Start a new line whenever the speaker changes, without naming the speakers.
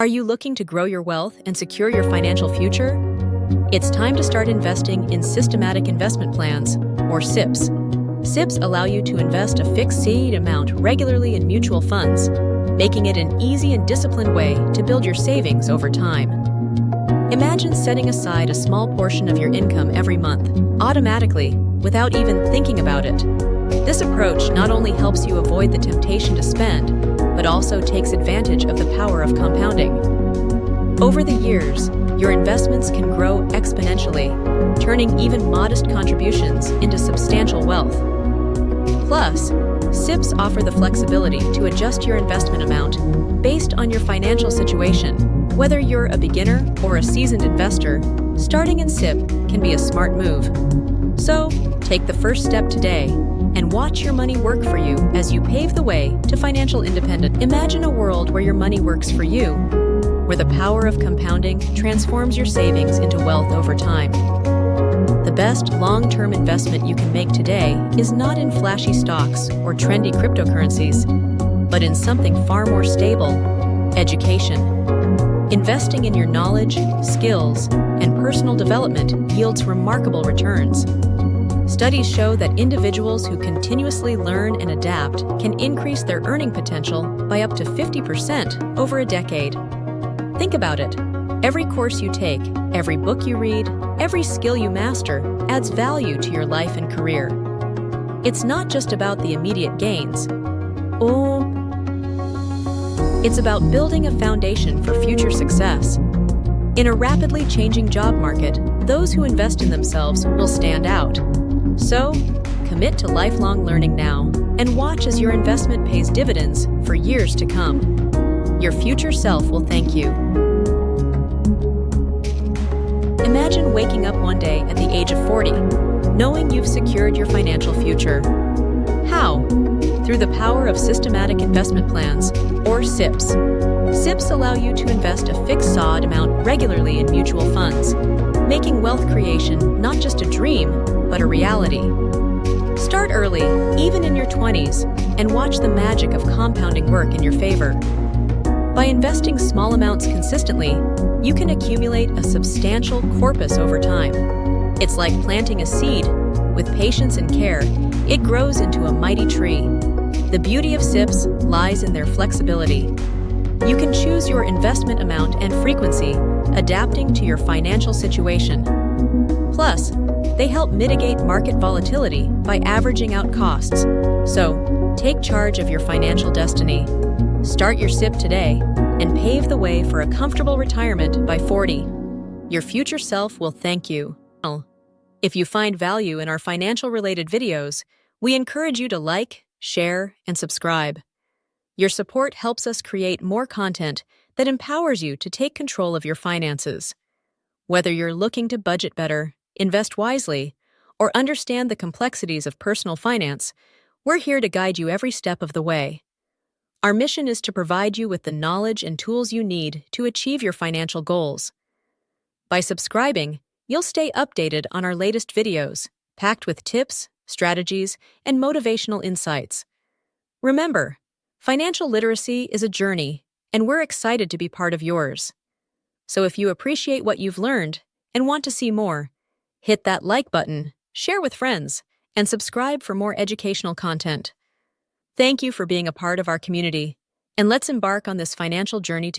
Are you looking to grow your wealth and secure your financial future? It's time to start investing in systematic investment plans, or SIPs. SIPs allow you to invest a fixed seed amount regularly in mutual funds, making it an easy and disciplined way to build your savings over time. Imagine setting aside a small portion of your income every month, automatically, without even thinking about it. This approach not only helps you avoid the temptation to spend, but also takes advantage of the power of compounding. Over the years, your investments can grow exponentially, turning even modest contributions into substantial wealth. Plus, SIPs offer the flexibility to adjust your investment amount based on your financial situation. Whether you're a beginner or a seasoned investor, starting in SIP can be a smart move. So, take the first step today and watch your money work for you as you pave the way to financial independence. Imagine a world where your money works for you, where the power of compounding transforms your savings into wealth over time. The best long-term investment you can make today is not in flashy stocks or trendy cryptocurrencies, but in something far more stable: education. Investing in your knowledge, skills, and personal development yields remarkable returns. Studies show that individuals who continuously learn and adapt can increase their earning potential by up to 50% over a decade. Think about it. Every course you take, every book you read, every skill you master adds value to your life and career. It's not just about the immediate gains. It's about building a foundation for future success. In a rapidly changing job market, those who invest in themselves will stand out. So, commit to lifelong learning now and watch as your investment pays dividends for years to come. Your future self will thank you. Imagine waking up one day at the age of 40, knowing you've secured your financial future. How? Through the power of systematic investment plans, or SIPs. SIPs allow you to invest a fixed SOD amount regularly in mutual funds, making wealth creation not just a dream, but a reality. Start early, even in your 20s, and watch the magic of compounding work in your favor. By investing small amounts consistently, you can accumulate a substantial corpus over time. It's like planting a seed. With patience and care, it grows into a mighty tree. The beauty of SIPs lies in their flexibility. You can choose your investment amount and frequency, adapting to your financial situation. Plus, they help mitigate market volatility by averaging out costs. So, take charge of your financial destiny. Start your SIP today and pave the way for a comfortable retirement by 40. Your future self will thank you. If you find value in our financial-related videos, we encourage you to like, share, and subscribe. Your support helps us create more content that empowers you to take control of your finances. Whether you're looking to budget better, invest wisely, or understand the complexities of personal finance, we're here to guide you every step of the way. Our mission is to provide you with the knowledge and tools you need to achieve your financial goals. By subscribing, you'll stay updated on our latest videos, packed with tips, strategies, and motivational insights. Remember, financial literacy is a journey, and we're excited to be part of yours. So if you appreciate what you've learned and want to see more, hit that like button, share with friends, and subscribe for more educational content. Thank you for being a part of our community, and let's embark on this financial journey together.